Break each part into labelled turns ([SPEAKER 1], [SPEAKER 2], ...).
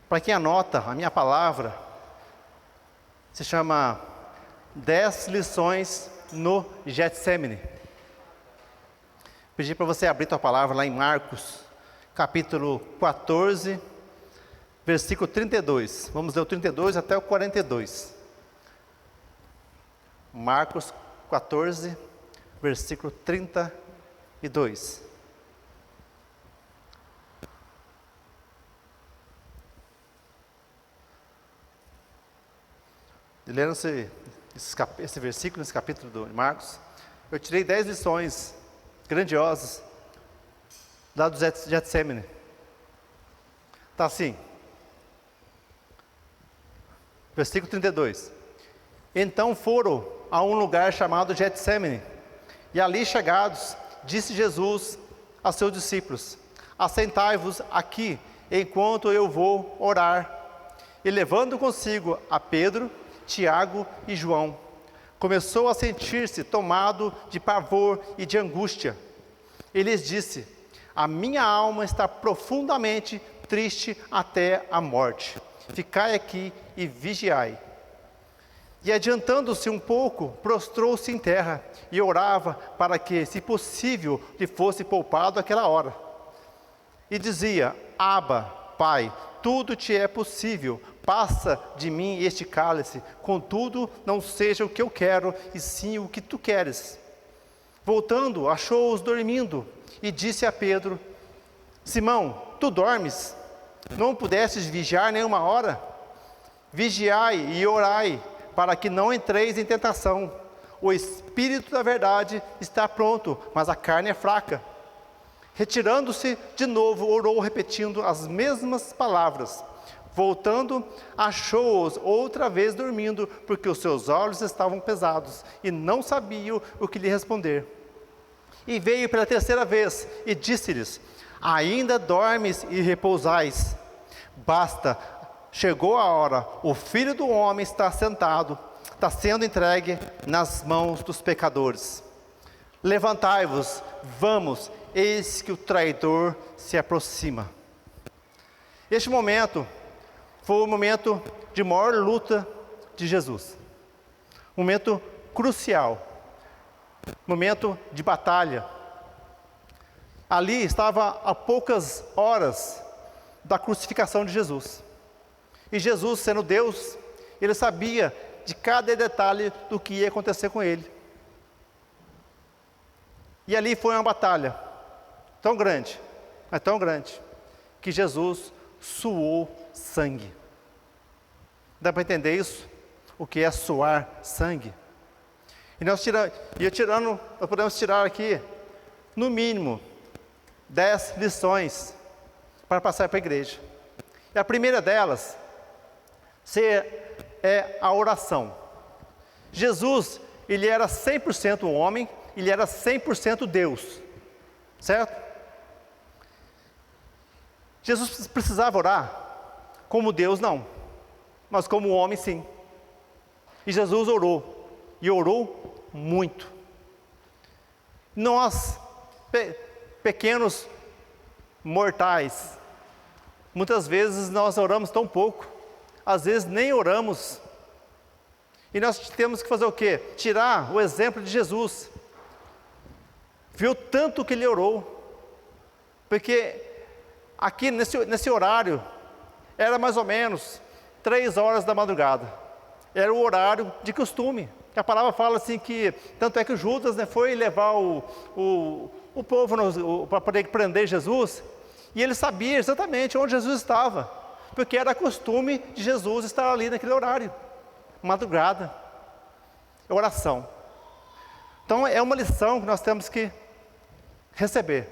[SPEAKER 1] Para quem anota, a minha palavra se chama 10 lições no Getsemane. Pedi para você abrir tua palavra lá em Marcos, capítulo 14, versículo 32. Vamos ler o 32 até o 42. Marcos 14, versículo 32. Lendo esse versículo, nesse capítulo de Marcos, eu tirei 10 lições grandiosas lá do Getsemane. Está assim, versículo 32. Então foram a um lugar chamado Getsemane, e ali chegados, disse Jesus a seus discípulos: assentai-vos aqui, enquanto eu vou orar. E levando consigo a Pedro, Tiago e João, começou a sentir-se tomado de pavor e de angústia. Ele lhes disse: a minha alma está profundamente triste até a morte. Ficai aqui e vigiai. E adiantando-se um pouco, prostrou-se em terra e orava para que, se possível, lhe fosse poupado aquela hora. E dizia: Abba, Pai, tudo te é possível, passa de mim este cálice, contudo não seja o que eu quero, e sim o que tu queres. Voltando, achou-os dormindo, e disse a Pedro: Simão, tu dormes? Não pudestes vigiar nenhuma hora? Vigiai e orai, para que não entreis em tentação. O espírito da verdade está pronto, mas a carne é fraca. Retirando-se de novo, orou repetindo as mesmas palavras. Voltando, achou-os outra vez dormindo, porque os seus olhos estavam pesados, e não sabiam o que lhe responder. E veio pela terceira vez, e disse-lhes: ainda dormes e repousais? Basta, chegou a hora, o Filho do Homem está sendo entregue nas mãos dos pecadores. Levantai-vos, vamos, eis que o traidor se aproxima. Este momento foi o momento de maior luta de Jesus. Momento crucial. Momento de batalha. Ali estava a poucas horas da crucificação de Jesus. E Jesus, sendo Deus, ele sabia de cada detalhe do que ia acontecer com ele. E ali foi uma batalha tão grande, mas tão grande, que Jesus suou sangue. Dá para entender isso? O que é suar sangue? E nós podemos tirar aqui, no mínimo, 10 lições para passar para a igreja. E a primeira delas é a oração. Jesus, ele era 100% homem, ele era 100% Deus, certo? Jesus precisava orar, como Deus não, mas como homem sim. E Jesus orou, e orou muito. Nós, pequenos mortais, muitas vezes nós oramos tão pouco, às vezes nem oramos. E nós temos que fazer o quê? Tirar o exemplo de Jesus. Viu tanto que ele orou, porque aqui nesse horário, era mais ou menos 3 horas da madrugada, era o horário de costume. A palavra fala assim que, tanto é que Judas foi levar o povo para poder prender Jesus, e ele sabia exatamente onde Jesus estava, porque era costume de Jesus estar ali naquele horário, madrugada, oração. Então é uma lição que nós temos que receber,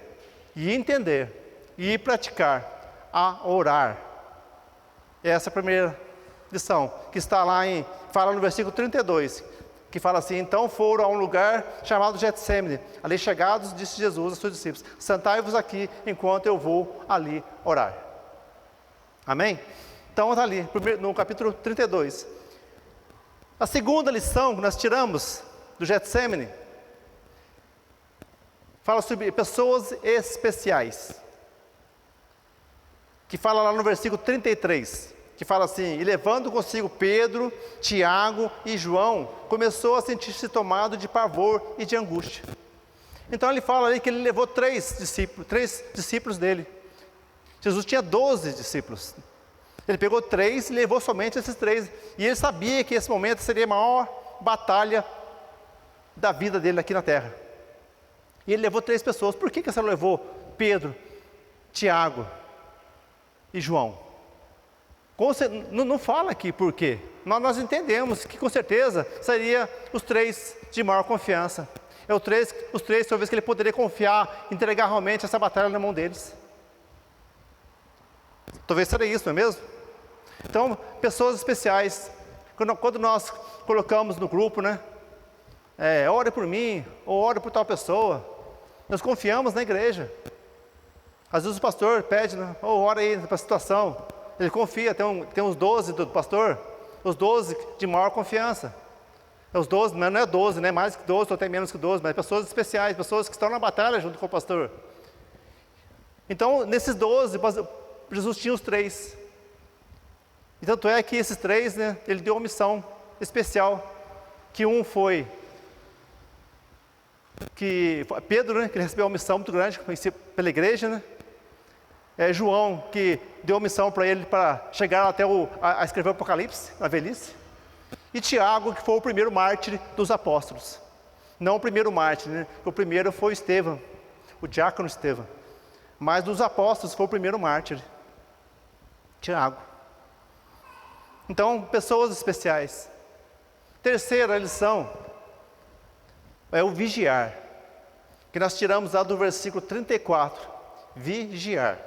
[SPEAKER 1] e entender, e praticar, a orar. Essa é a primeira lição, que está lá fala no versículo 32, que fala assim: então foram a um lugar chamado Getsemane, ali chegados, disse Jesus aos seus discípulos: sentai-vos aqui, enquanto eu vou ali orar. Amém? Então está ali, no capítulo 32. A segunda lição que nós tiramos do Getsemane fala sobre pessoas especiais. que fala lá no versículo 33, que fala assim: e levando consigo Pedro, Tiago e João, começou a sentir-se tomado de pavor e de angústia. Então ele fala ali que ele levou três discípulos dele. Jesus tinha 12 discípulos. Ele pegou 3 e levou somente esses 3. E ele sabia que esse momento seria a maior batalha da vida dele aqui na terra. E ele levou 3 pessoas. Por que você levou Pedro, Tiago e João? Não fala aqui por quê. Nós entendemos que com certeza seria os 3 de maior confiança. Os três talvez que ele poderia confiar, entregar realmente essa batalha na mão deles. Talvez seria isso, não é mesmo? Então, pessoas especiais. Quando nós colocamos no grupo, né? Ore por mim, ou ore por tal pessoa. Nós confiamos na igreja. Às vezes o pastor pede, né? Ora aí para a situação. Ele confia, tem uns 12 do pastor, os 12 de maior confiança. Os 12, mas não é 12, né? Mais que 12, ou até menos que 12, mas pessoas especiais, pessoas que estão na batalha junto com o pastor. Então, nesses 12, Jesus tinha os 3. E tanto é que esses 3, né, ele deu uma missão especial, que um foi Pedro, né, que ele recebeu uma missão muito grande pela igreja, né? João, que deu uma missão para ele para chegar até a escrever o Apocalipse, na velhice. E Tiago, que foi o primeiro mártir dos apóstolos. Não o primeiro mártir, né? O primeiro foi Estevão, o diácono Estevão. Mas dos apóstolos foi o primeiro mártir, Tiago. Então, pessoas especiais. Terceira lição é o vigiar, que nós tiramos lá do versículo 34. Vigiar.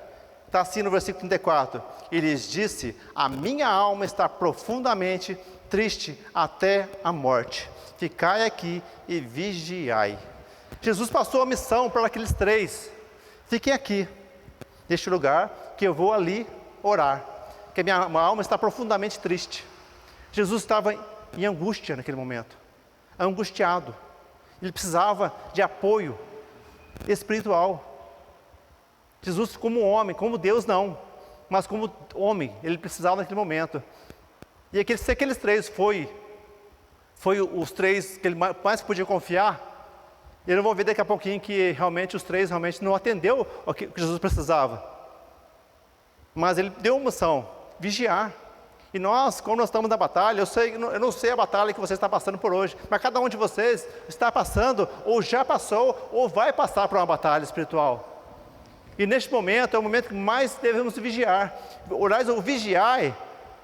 [SPEAKER 1] Está assim no versículo 34. E lhes disse: a minha alma está profundamente triste até a morte. Ficai aqui e vigiai. Jesus passou a missão para aqueles 3. Fiquem aqui, neste lugar, que eu vou ali orar. Que a minha alma está profundamente triste. Jesus estava em angústia naquele momento. Angustiado. Ele precisava de apoio espiritual. Jesus como homem, como Deus não, mas como homem, ele precisava naquele momento. E se aqueles 3 foi os 3 que ele mais podia confiar, eles vão ver daqui a pouquinho que realmente os 3 realmente não atendeu o que Jesus precisava. Mas ele deu uma missão: vigiar. E nós, quando nós estamos na batalha, eu não sei a batalha que você está passando por hoje, mas cada um de vocês está passando, ou já passou, ou vai passar por uma batalha espiritual. E neste momento, é o momento que mais devemos vigiar. O vigiar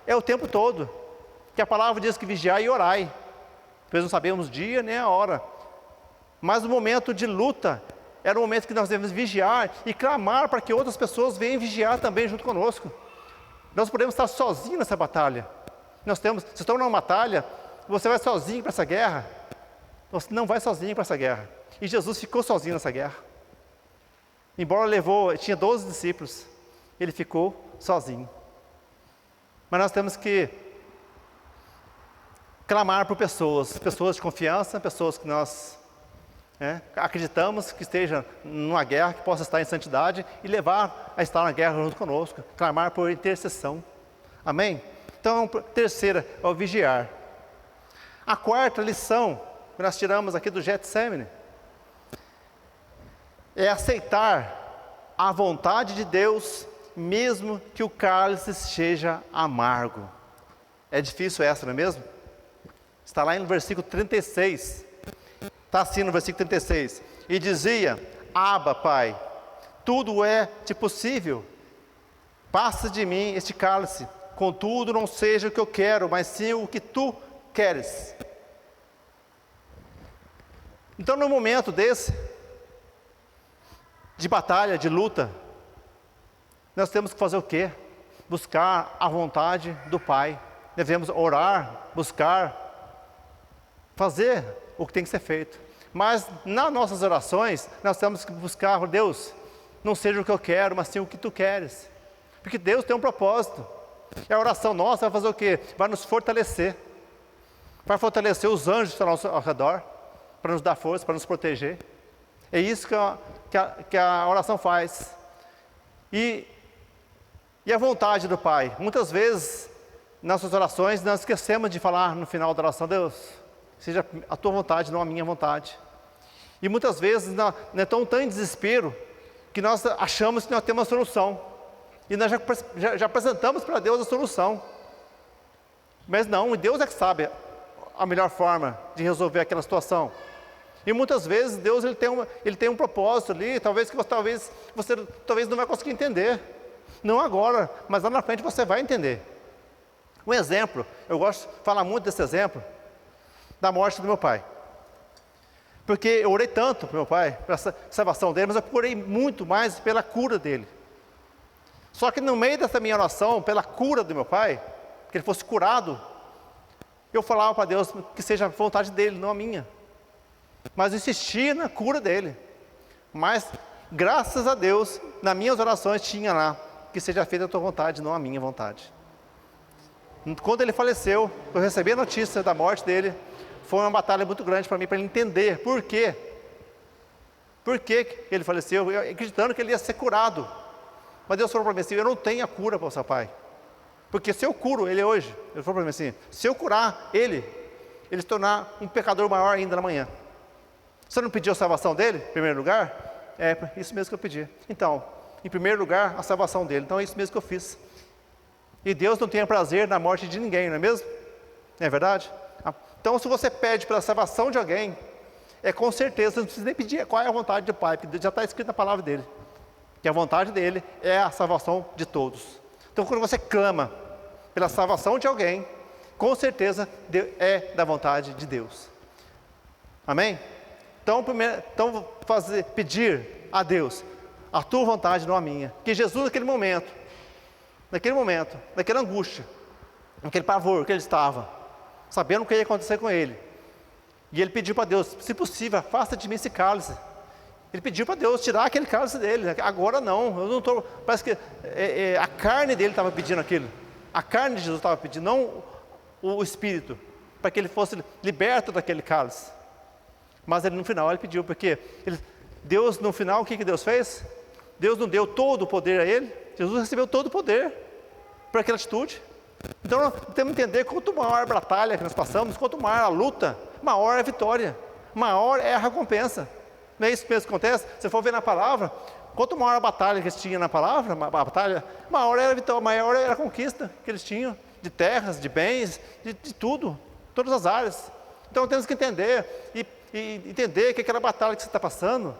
[SPEAKER 1] é o tempo todo. Que a palavra diz que vigiai e orai. Pois não sabemos o dia nem a hora. Mas o momento de luta, era o momento que nós devemos vigiar e clamar para que outras pessoas venham vigiar também junto conosco. Nós podemos estar sozinhos nessa batalha. Se estamos numa batalha, você vai sozinho para essa guerra? Você não vai sozinho para essa guerra. E Jesus ficou sozinho nessa guerra. Embora tinha 12 discípulos, ele ficou sozinho. Mas nós temos que clamar por pessoas de confiança, pessoas que nós acreditamos que estejam numa guerra, que possa estar em santidade e levar a estar na guerra junto conosco, clamar por intercessão. Amém? Então, terceira é o vigiar. A quarta lição que nós tiramos aqui do Getsemane é aceitar a vontade de Deus, mesmo que o cálice seja amargo. É difícil essa, não é mesmo? Está lá no versículo 36. Está assim no versículo 36. E dizia: Abba, Pai, tudo é-te possível. Passa de mim este cálice. Contudo, não seja o que eu quero, mas sim o que tu queres. Então, no momento desse, de batalha, de luta, nós temos que fazer o quê? Buscar a vontade do Pai. Devemos orar, buscar, fazer o que tem que ser feito. Mas nas nossas orações, nós temos que buscar: Deus, não seja o que eu quero, mas sim o que tu queres. Porque Deus tem um propósito. E a oração nossa vai fazer o quê? Vai nos fortalecer. Vai fortalecer os anjos que estão ao redor, para nos dar força, para nos proteger. É isso que a oração faz. E E a vontade do Pai. Muitas vezes, nas nossas orações, nós esquecemos de falar no final da oração: Deus, seja a tua vontade, não a minha vontade. E muitas vezes, nós estamos tão em desespero, que nós achamos que nós temos uma solução. E nós já apresentamos para Deus a solução. Mas não, Deus é que sabe a melhor forma de resolver aquela situação. E muitas vezes Deus ele tem um propósito ali, talvez você não vai conseguir entender. Não agora, mas lá na frente você vai entender. Um exemplo, eu gosto de falar muito desse exemplo, da morte do meu pai. Porque eu orei tanto para meu pai, para a salvação dele, mas eu orei muito mais pela cura dele. Só que no meio dessa minha oração, pela cura do meu pai, que ele fosse curado, eu falava para Deus que seja a vontade dele, não a minha. Mas eu insistia na cura dele. Mas, graças a Deus, nas minhas orações tinha lá, que seja feita a tua vontade, não a minha vontade. Quando ele faleceu, eu recebi a notícia da morte dele, foi uma batalha muito grande para mim, para ele entender por quê. Por que ele faleceu, eu acreditando que ele ia ser curado. Mas Deus falou para mim assim: eu não tenho a cura para o seu pai. Porque se eu curo ele hoje, ele falou para mim assim: se eu curar ele se tornar um pecador maior ainda na manhã. Você não pediu a salvação dele, em primeiro lugar? É isso mesmo que eu pedi. Então, em primeiro lugar, a salvação dele. Então é isso mesmo que eu fiz. E Deus não tem prazer na morte de ninguém, não é mesmo? Não é verdade? Então, se você pede pela salvação de alguém, com certeza, você não precisa nem pedir qual é a vontade do Pai, porque já está escrito na palavra dele, que a vontade dele é a salvação de todos. Então, quando você clama pela salvação de alguém, com certeza é da vontade de Deus. Amém? Então, pedir a Deus a tua vontade, não a minha. Que Jesus, naquele momento, naquela angústia, naquele pavor que ele estava, sabendo o que ia acontecer com ele, e ele pediu para Deus: se possível, afasta de mim esse cálice. Ele pediu para Deus tirar aquele cálice dele. Agora não, eu não estou. Parece que a carne dele estava pedindo aquilo. A carne de Jesus estava pedindo, não o Espírito, para que ele fosse liberto daquele cálice. Mas ele, no final, ele pediu, porque Deus, no final, o que Deus fez? Deus não deu todo o poder a ele. Jesus recebeu todo o poder para aquela atitude. Então, nós temos que entender: quanto maior a batalha que nós passamos, quanto maior a luta, maior é a vitória, maior é a recompensa. Não é isso mesmo que acontece? Se for ver na palavra, quanto maior a batalha que eles tinham na palavra, maior era a vitória, maior era a conquista que eles tinham, de terras, de bens, de tudo, todas as áreas. Então temos que entender, e entender que aquela batalha que você está passando,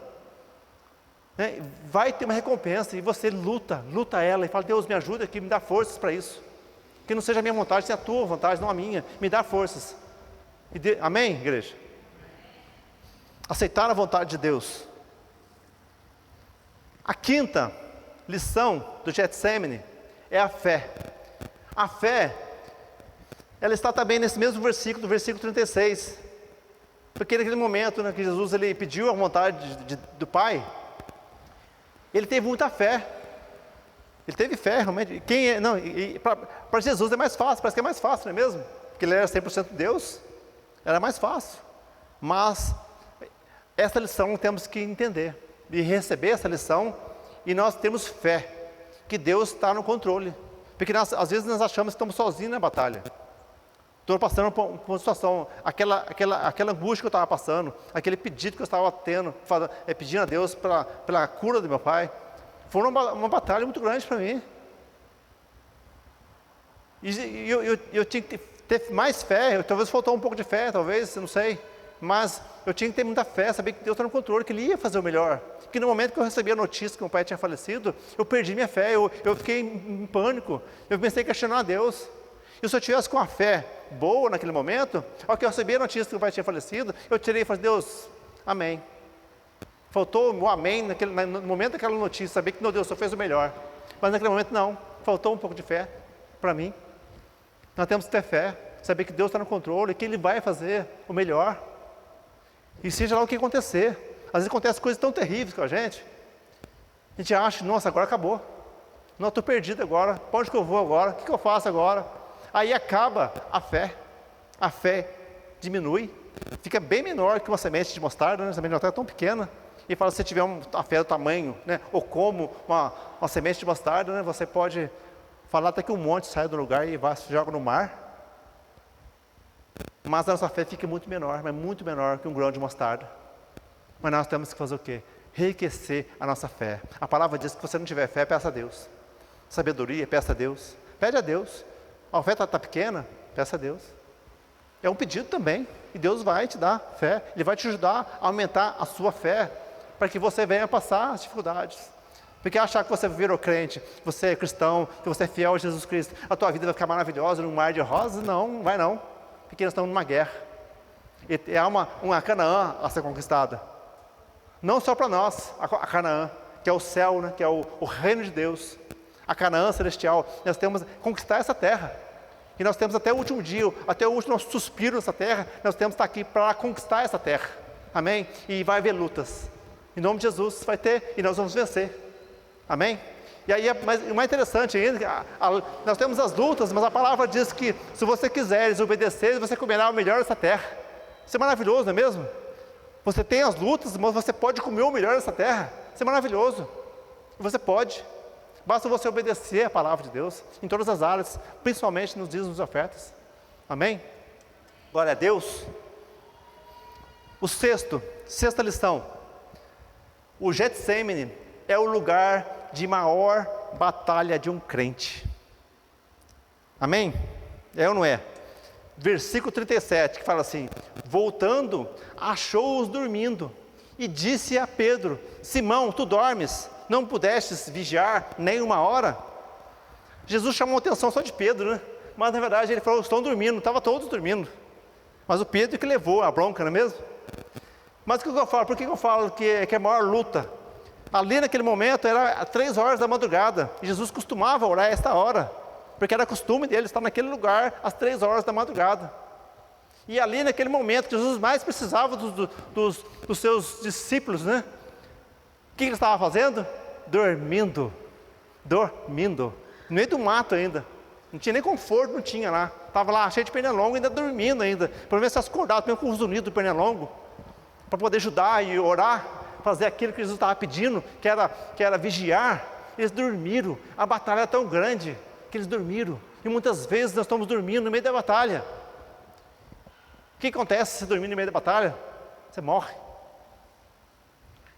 [SPEAKER 1] né, vai ter uma recompensa, e você luta ela, e fala: Deus, me ajuda aqui, me dá forças para isso. Que não seja a minha vontade, seja a tua vontade, não a minha, me dá forças. Amém, igreja? Aceitar a vontade de Deus. A quinta lição do Getsemane é a fé. A fé, ela está também nesse mesmo versículo, do versículo 36. Porque naquele momento, né, que Jesus ele pediu a vontade do Pai, ele teve muita fé. Ele teve fé, realmente. Para Jesus é mais fácil, parece que é mais fácil, não é mesmo? Porque ele era 100% Deus, era mais fácil. Mas essa lição temos que entender e receber essa lição, e nós temos fé que Deus está no controle, porque às vezes nós achamos que estamos sozinhos na batalha. Estou passando por uma situação, aquela angústia que eu estava passando, aquele pedido que eu estava tendo, pedindo a Deus pela cura do meu pai, foi uma batalha muito grande para mim. E eu tinha que ter mais fé, talvez faltou um pouco de fé, talvez, eu não sei. Mas eu tinha que ter muita fé, saber que Deus está no controle, que Ele ia fazer o melhor. Que no momento que eu recebi a notícia que meu pai tinha falecido, eu perdi minha fé, eu fiquei em pânico, eu comecei a questionar a Deus. E se eu tivesse com a fé boa naquele momento, ao que eu recebi a notícia que meu pai tinha falecido, eu tirei e falei: Deus, amém. Faltou o amém no momento daquela notícia, saber que, meu Deus, o Senhor fez o melhor. Mas naquele momento não, faltou um pouco de fé para mim. Nós temos que ter fé, saber que Deus está no controle, que Ele vai fazer o melhor. E seja lá o que acontecer. Às vezes acontecem coisas tão terríveis com a gente acha: nossa, agora acabou. Não, estou perdido agora, para onde que eu vou agora? O que eu faço agora? Aí acaba a fé diminui, fica bem menor que uma semente de mostarda, né? A semente de mostarda é tão pequena, e fala: se tiver a fé do tamanho, né? Ou como uma semente de mostarda, né? Você pode falar até que um monte sai do lugar e se joga no mar. Mas a nossa fé fica muito menor, mas muito menor que um grão de mostarda. Mas nós temos que fazer o quê? Enriquecer a nossa fé. A palavra diz que se você não tiver fé, peça a Deus. Sabedoria, peça a Deus. Pede a Deus. A oferta está pequena, peça a Deus. É um pedido também. E Deus vai te dar fé. Ele vai te ajudar a aumentar a sua fé, para que você venha passar as dificuldades. Porque achar que você virou crente, você é cristão, que você é fiel a Jesus Cristo, a tua vida vai ficar maravilhosa num mar de rosas? Não vai não. Porque nós estamos numa guerra. E há uma Canaã a ser conquistada. Não só para nós, a Canaã, que é o céu, né, que é o reino de Deus. A Canaã celestial. Nós temos que conquistar essa terra. E nós temos até o último dia, até o último nosso suspiro nessa terra, nós temos que estar aqui para conquistar essa terra. Amém? E vai haver lutas. Em nome de Jesus vai ter, e nós vamos vencer. Amém? E aí, o mais interessante ainda, nós temos as lutas, mas a palavra diz que se você quiseres obedecer, você comerá o melhor dessa terra. Isso é maravilhoso, não é mesmo? Você tem as lutas, mas você pode comer o melhor dessa terra. Isso é maravilhoso. Você pode. Basta você obedecer a palavra de Deus, em todas as áreas, principalmente nos dízimos e ofertas. Amém? Glória a Deus. Sexta lição. O Getsemane é o lugar de maior batalha de um crente. Amém? É ou não é? Versículo 37, que fala assim: voltando, achou-os dormindo, e disse a Pedro: Simão, tu dormes? Não pudestes vigiar nem uma hora? Jesus chamou a atenção só de Pedro, né? Mas na verdade ele falou: estão dormindo, estavam todos dormindo. Mas o Pedro que levou a bronca, não é mesmo? Mas o que eu falo? Por que eu falo que é a maior luta? Ali naquele momento era 3 horas da madrugada, e Jesus costumava orar a esta hora, porque era costume dele estar naquele lugar às 3 horas da madrugada. E ali naquele momento, Jesus mais precisava dos seus discípulos, né? O que ele estava fazendo? Dormindo, no meio do mato ainda, não tinha nem conforto, não tinha lá, estava lá cheio de pernilongo, ainda dormindo ainda, pelo menos se acordado, mesmo com os unidos do pernilongo, para poder ajudar e orar, fazer aquilo que Jesus estava pedindo, que era vigiar. Eles dormiram, a batalha é tão grande, que eles dormiram, e muitas vezes nós estamos dormindo no meio da batalha. O que acontece se você dormir no meio da batalha? Você morre.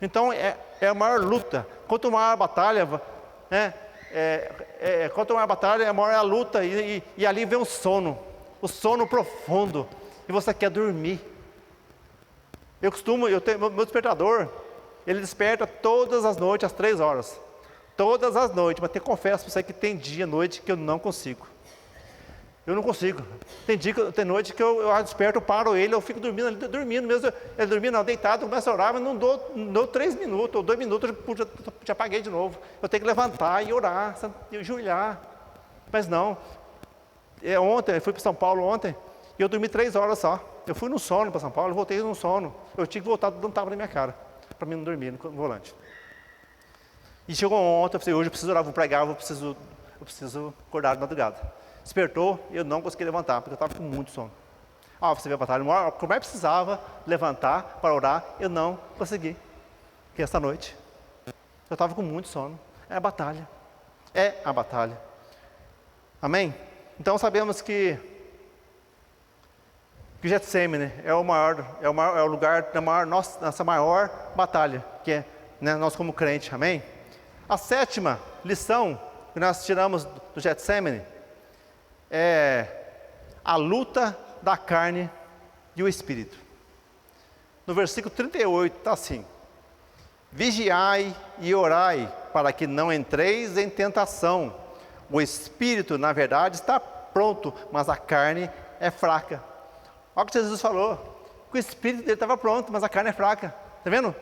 [SPEAKER 1] Então é a maior luta. Quanto maior a batalha, né, quanto maior a batalha, maior é a luta, e ali vem o sono profundo, e você quer dormir. Eu tenho meu despertador, ele desperta todas as noites às 3 horas, todas as noites, mas confesso para você que tem dia, noite que eu não consigo. Eu não consigo. Tem noite que eu desperto, eu paro ele, eu fico dormindo mesmo. Ele dormindo, não, deitado, eu começo a orar, mas não dou 3 minutos, ou 2 minutos, eu já apaguei de novo. Eu tenho que levantar e orar, e ajoelhar. Mas não. Ontem, eu fui para São Paulo ontem, e eu dormi 3 horas só. Eu fui no sono para São Paulo, voltei no sono. Eu tinha que voltar dando tapa na minha cara, para mim não dormir no volante. E chegou ontem, eu falei, hoje eu preciso orar, vou pregar, eu preciso acordar de madrugada. Despertou e eu não consegui levantar, porque eu estava com muito sono. Você vê a batalha, como é que precisava levantar para orar, eu não consegui. Porque esta noite, eu estava com muito sono. É a batalha. Amém? Então sabemos que Getsemane é o lugar da nossa maior batalha, que é, né, nós como crente. Amém? A 7ª lição que nós tiramos do Getsemane é a luta da carne e o espírito. No versículo 38 está assim: vigiai e orai, para que não entreis em tentação. O espírito, na verdade, está pronto, mas a carne é fraca. Olha o que Jesus falou, que o espírito dele estava pronto, mas a carne é fraca. Está vendo?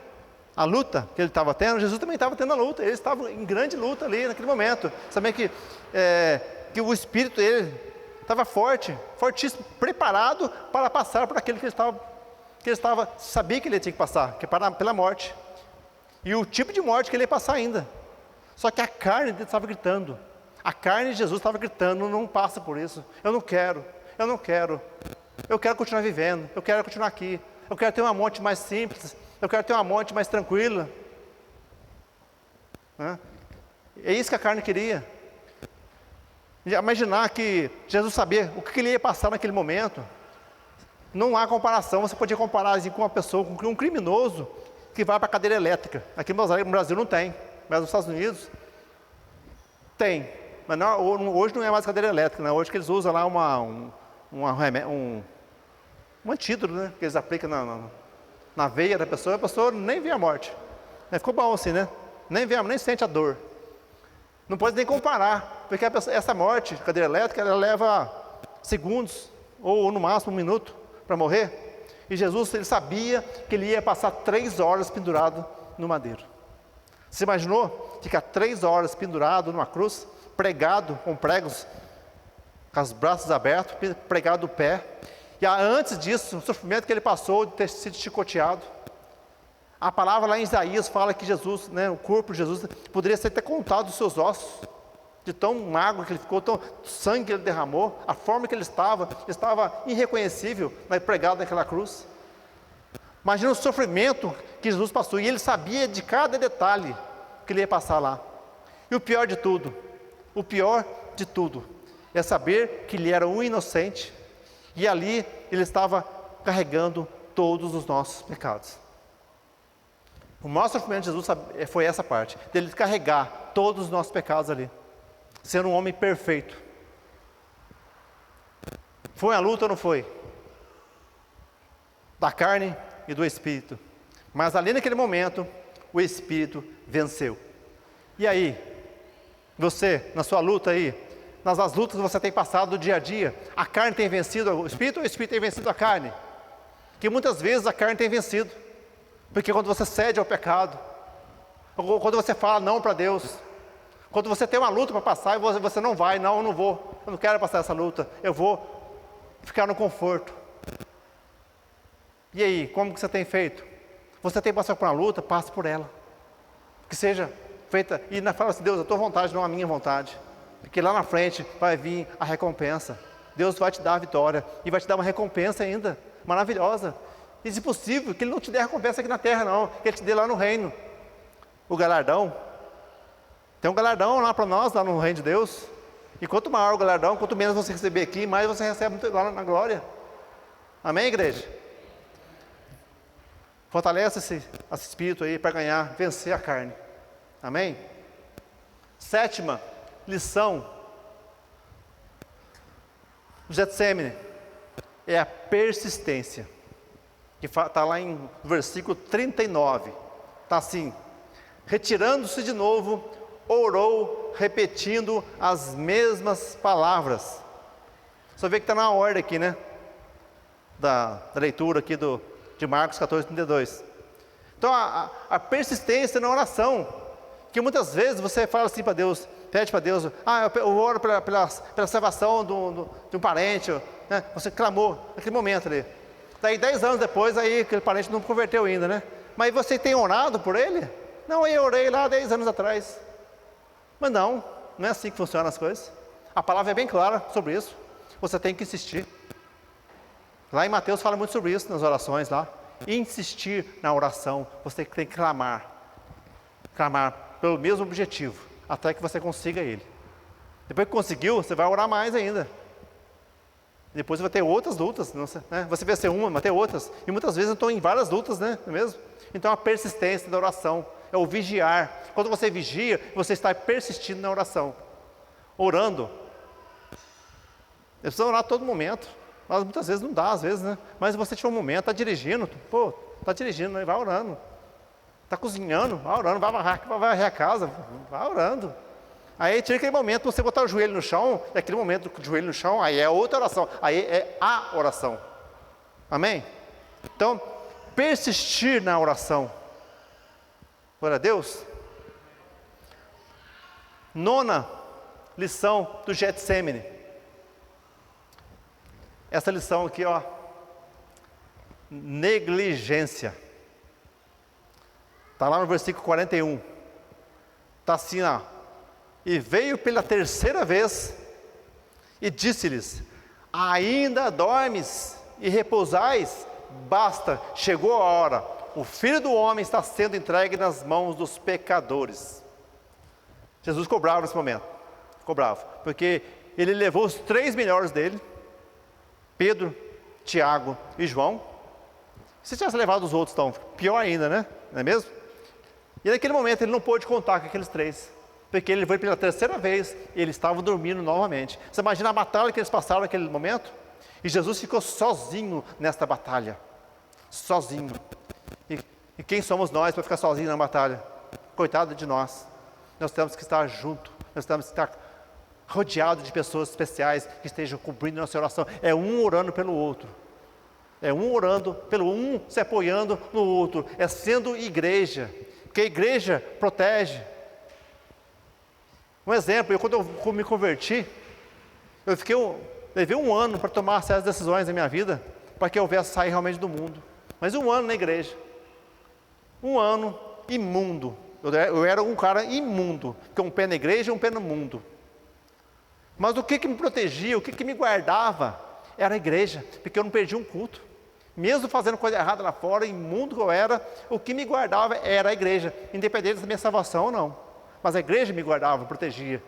[SPEAKER 1] A luta que ele estava tendo, Jesus também estava tendo a luta, ele estava em grande luta ali naquele momento. Sabia que o espírito dele estava fortíssimo, preparado para passar por aquilo que ele sabia que ele tinha que passar, que é pela morte. E o tipo de morte que ele ia passar ainda. Só que a carne dele estava gritando. A carne de Jesus estava gritando: não passa por isso, eu não quero. Eu quero continuar vivendo, eu quero continuar aqui. Eu quero ter uma morte mais simples, eu quero ter uma morte mais tranquila. É isso que a carne queria. Imaginar que Jesus sabia o que ele ia passar naquele momento. Não há comparação. Você podia comparar assim, com uma pessoa, com um criminoso que vai para a cadeira elétrica. Aqui no Brasil não tem, mas nos Estados Unidos tem. Mas não, hoje não é mais cadeira elétrica, né? Hoje que eles usam lá um antídoto, né? Que eles aplicam na veia da pessoa, a pessoa nem vê a morte. Ficou bom assim, né? Nem sente a dor. Não pode nem comparar, porque essa morte, cadeira elétrica, ela leva segundos, ou no máximo 1 minuto, para morrer. E Jesus, ele sabia que ele ia passar 3 horas pendurado no madeiro. Você imaginou ficar 3 horas pendurado numa cruz, pregado com pregos, com os braços abertos, pregado o pé. E antes disso, o sofrimento que ele passou de ter sido chicoteado. A palavra lá em Isaías fala que Jesus, né, o corpo de Jesus, poderia ser até contado os seus ossos, de tão magro que ele ficou, tão sangue que ele derramou, a forma que ele estava irreconhecível, pregado naquela cruz. Imagina o sofrimento que Jesus passou, e ele sabia de cada detalhe que ele ia passar lá. E o pior de tudo é saber que ele era um inocente, e ali ele estava carregando todos os nossos pecados. O maior sofrimento de Jesus foi essa parte, dele carregar todos os nossos pecados ali, sendo um homem perfeito. Foi a luta ou não foi? Da carne e do Espírito. Mas ali naquele momento, o Espírito venceu. E aí, você, na sua luta aí, nas lutas que você tem passado do dia a dia, a carne tem vencido o Espírito ou o Espírito tem vencido a carne? Que muitas vezes a carne tem vencido. Porque quando você cede ao pecado, ou quando você fala não para Deus, quando você tem uma luta para passar e você não vai, não, eu não vou, eu não quero passar essa luta, eu vou ficar no conforto. E aí, como que você tem feito? Você tem passado por uma luta, passe por ela. Que seja feita, e fala assim, Deus, a tua vontade, não a minha vontade. Porque lá na frente vai vir a recompensa. Deus vai te dar a vitória, e vai te dar uma recompensa ainda, maravilhosa. E se possível, que Ele não te dê recompensa aqui na terra não, que Ele te dê lá no reino. O galardão, tem um galardão lá para nós, lá no reino de Deus. E quanto maior o galardão, quanto menos você receber aqui, mais você recebe lá na glória. Amém, igreja? Fortalece esse espírito aí para ganhar, vencer a carne. Amém? 7ª lição do Getsemane é a persistência. Que está lá em versículo 39, está assim: retirando-se de novo, orou, repetindo as mesmas palavras. Só vê que está na ordem aqui, né? Da leitura aqui de Marcos 14, 32. Então a persistência na oração, que muitas vezes você fala assim para Deus, pede para Deus, eu oro pela salvação de um parente, né? Você clamou naquele momento ali. Daí 10 anos depois, aí aquele parente não converteu ainda, né? Mas você tem orado por ele? Não, eu orei lá 10 anos atrás. Mas não é assim que funcionam as coisas. A palavra é bem clara sobre isso. Você tem que insistir. Lá em Mateus fala muito sobre isso nas orações lá. Insistir na oração, você tem que clamar pelo mesmo objetivo, até que você consiga ele. Depois que conseguiu, você vai orar mais ainda. Depois vai ter outras lutas, né? Você vai ser uma, vai ter outras. E muitas vezes eu estou em várias lutas, né? Não é mesmo? Então a persistência da oração é o vigiar. Quando você vigia, você está persistindo na oração, orando. Você precisa orar a todo momento, mas muitas vezes não dá, às vezes, né? Mas você tiver um momento, está dirigindo, está dirigindo, vai orando. Está cozinhando, vai orando, vai varrer a casa, vai orando. Aí tira aquele momento, você botar o joelho no chão, e aquele momento do joelho no chão, aí é outra oração, aí é a oração. Amém? Então, persistir na oração. Glória a Deus. 9ª lição do Getsemane. Essa lição aqui, negligência. Está lá no versículo 41. Está assim, e veio pela 3ª vez, e disse-lhes, ainda dormes e repousais? Basta, chegou a hora, o Filho do Homem está sendo entregue nas mãos dos pecadores. Jesus ficou bravo nesse momento, ficou bravo, porque ele levou os 3 melhores dele, Pedro, Tiago e João. Se tivesse levado os outros, então, pior ainda, né? Não é mesmo? E naquele momento ele não pôde contar com aqueles 3, porque ele foi pela 3ª vez e eles estavam dormindo novamente. Você imagina a batalha que eles passaram naquele momento? E Jesus ficou sozinho nesta batalha. Sozinho. E quem somos nós para ficar sozinho na batalha? Coitado de nós. Nós temos que estar junto. Nós temos que estar rodeado de pessoas especiais que estejam cumprindo nossa oração. É um orando pelo outro. É um orando pelo um, se apoiando no outro. É sendo igreja. Porque a igreja protege. Um exemplo, quando eu me converti, levei um ano para tomar certas decisões na minha vida, para que eu viesse sair realmente do mundo. Mas um ano na igreja. Um ano imundo. Eu era um cara imundo, porque um pé na igreja e um pé no mundo. Mas o que me protegia, o que me guardava, era a igreja, porque eu não perdia um culto. Mesmo fazendo coisa errada lá fora, imundo que eu era, o que me guardava era a igreja, independente da minha salvação ou não. Mas a igreja me guardava, protegia.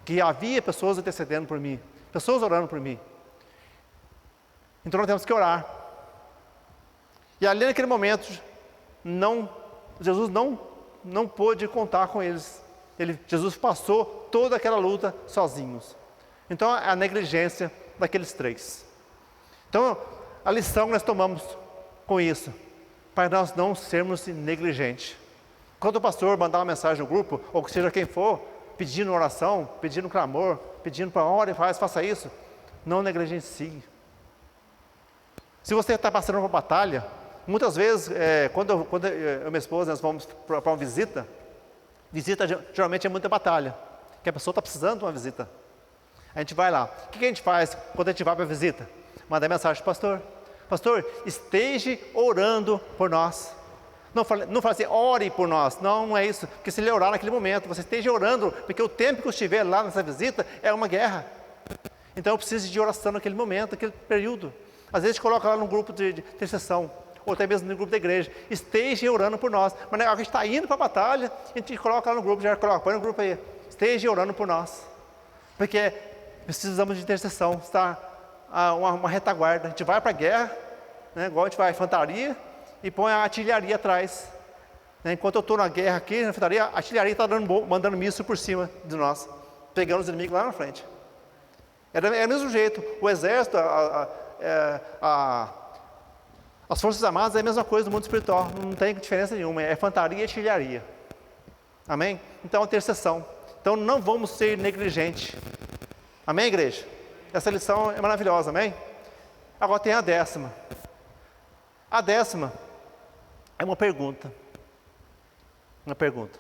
[SPEAKER 1] Que havia pessoas intercedendo por mim, pessoas orando por mim. Então nós temos que orar. E ali naquele momento, Jesus não pôde contar com eles. Jesus passou toda aquela luta sozinhos. Então a negligência daqueles 3. Então a lição que nós tomamos com isso, para nós não sermos negligentes. Quando o pastor mandar uma mensagem no grupo, ou que seja quem for, pedindo oração, pedindo clamor, pedindo para ore, faça isso, não negligencie. Se você está passando uma batalha, muitas vezes, quando eu e minha esposa nós vamos para uma visita geralmente é muita batalha, que a pessoa está precisando de uma visita. A gente vai lá. O que a gente faz quando a gente vai para a visita? Manda mensagem para o pastor. Pastor, esteja orando por nós. Não fala assim, ore por nós. Não é isso. Porque se ele orar naquele momento, você esteja orando, porque o tempo que eu estiver lá nessa visita é uma guerra. Então eu preciso de oração naquele momento, naquele período. Às vezes a gente coloca lá no grupo de intercessão, ou até mesmo no grupo da igreja, esteja orando por nós. Mas a gente está indo para a batalha, a gente coloca lá no grupo, põe no grupo aí, esteja orando por nós. Porque precisamos de intercessão, está uma retaguarda. A gente vai para a guerra, né, igual a gente vai à infantaria, e põe a artilharia atrás. Né, enquanto eu estou na guerra aqui, na infantaria, a artilharia está mandando míssil por cima de nós, pegando os inimigos lá na frente. É do mesmo jeito, o exército, as forças armadas é a mesma coisa do mundo espiritual, não tem diferença nenhuma, é infantaria e artilharia. Amém? Então, intercessão. Então, não vamos ser negligentes. Amém, igreja? Essa lição é maravilhosa, amém? Agora tem a 10ª. A 10ª é uma pergunta. Uma pergunta.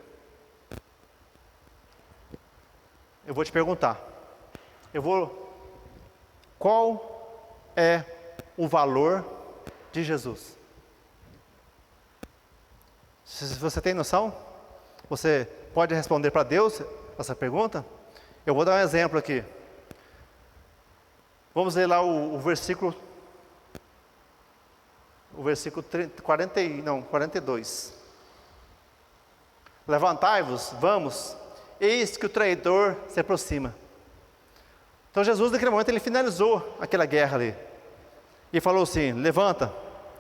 [SPEAKER 1] Eu vou te perguntar. Qual é o valor de Jesus? Se você tem noção, você pode responder para Deus essa pergunta? Eu vou dar um exemplo aqui. Vamos ler lá o versículo 42. Levantai-vos, vamos, eis que o traidor se aproxima. Então Jesus naquele momento ele finalizou aquela guerra ali. E falou assim, levanta,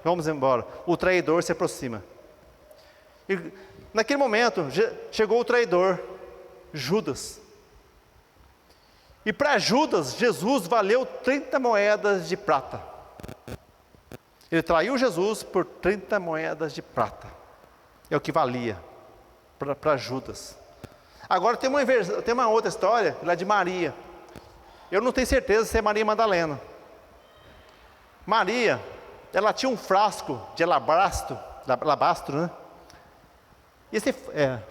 [SPEAKER 1] vamos embora, o traidor se aproxima. E naquele momento chegou o traidor, Judas. E para Judas, Jesus valeu 30 moedas de prata. Ele traiu Jesus por 30 moedas de prata. É o que valia para Judas. Agora tem uma outra história, lá de Maria. Eu não tenho certeza se é Maria Madalena. Maria, ela tinha um frasco de alabastro, né?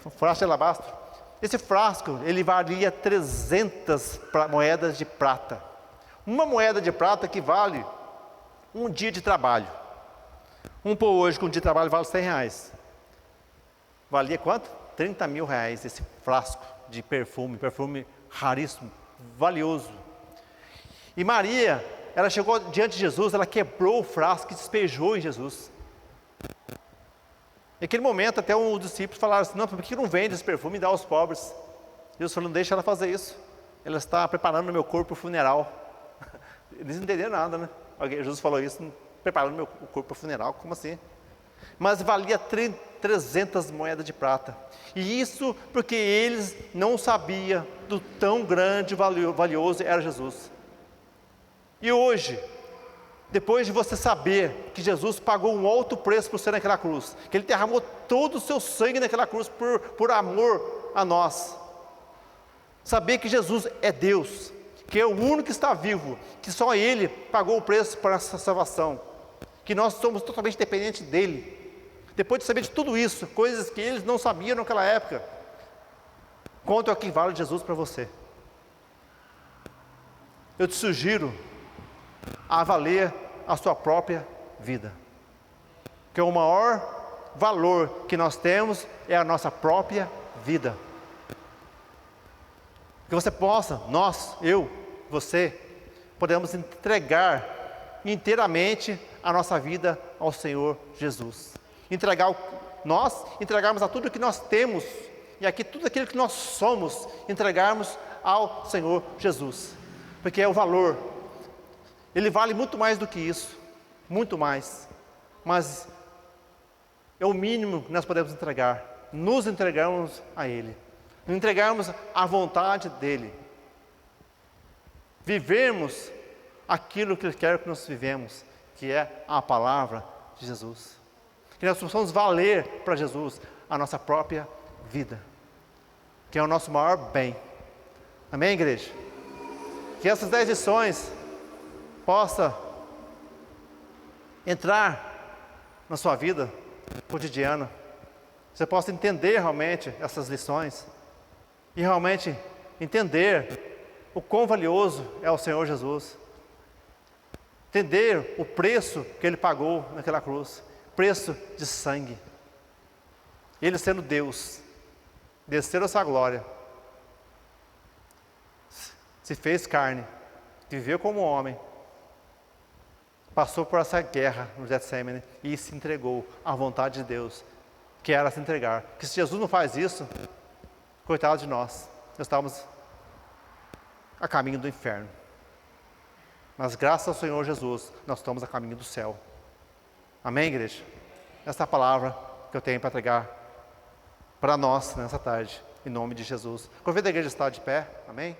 [SPEAKER 1] Um frasco de alabastro. Esse frasco, ele valia 300 moedas de prata. Uma moeda de prata equivale um dia de trabalho. Por hoje, com um dia de trabalho vale R$100. Valia quanto? 30 mil reais esse frasco de perfume raríssimo, valioso. E Maria, ela chegou diante de Jesus, ela quebrou o frasco e despejou em Jesus. Naquele momento, até os discípulos falaram assim, não, por que não vende esse perfume e dá aos pobres? Jesus falou, não deixa ela fazer isso. ela está preparando o meu corpo para o funeral. Eles não entenderam nada, né? Jesus falou isso, preparando meu corpo para o funeral, como assim? Mas valia 300 moedas de prata. E isso porque eles não sabiam do tão grande e valioso era Jesus. E hoje, depois de você saber que Jesus pagou um alto preço por você naquela cruz, que Ele derramou todo o seu sangue naquela cruz por amor a nós, saber que Jesus é Deus, que é o único que está vivo, que só Ele pagou o preço para essa salvação, que nós somos totalmente dependentes dEle. Depois de saber de tudo isso, coisas que eles não sabiam naquela época, quanto é o que vale Jesus para você? Eu te sugiro a valer a sua própria vida, que o maior valor que nós temos é a nossa própria vida. Que você possa, nós, eu, você, podemos entregar inteiramente a nossa vida ao Senhor Jesus. Nós entregarmos a tudo que nós temos, e aqui tudo aquilo que nós somos, entregarmos ao Senhor Jesus, porque é o valor, Ele vale muito mais do que isso, muito mais, mas é o mínimo que nós podemos entregar, nos entregamos a Ele, nos entregarmos à vontade dEle, vivermos aquilo que Ele quer que nós vivemos, que é a palavra de Jesus. Que nós possamos valer para Jesus a nossa própria vida, que é o nosso maior bem. Amém, igreja? Que essas 10 lições possam entrar na sua vida cotidiana. Você possa entender realmente essas lições e realmente entender o quão valioso é o Senhor Jesus. Entender o preço que Ele pagou naquela cruz. Preço de sangue. Ele sendo Deus, desceu a sua glória, se fez carne, viveu como homem, passou por essa guerra no Getsemane e se entregou à vontade de Deus, que era se entregar. Porque se Jesus não faz isso, coitado de nós estávamos a caminho do inferno. Mas graças ao Senhor Jesus, nós estamos a caminho do céu. Amém, igreja? Essa é a palavra que eu tenho para entregar para nós nessa tarde, em nome de Jesus. Convido a igreja a estar de pé, amém?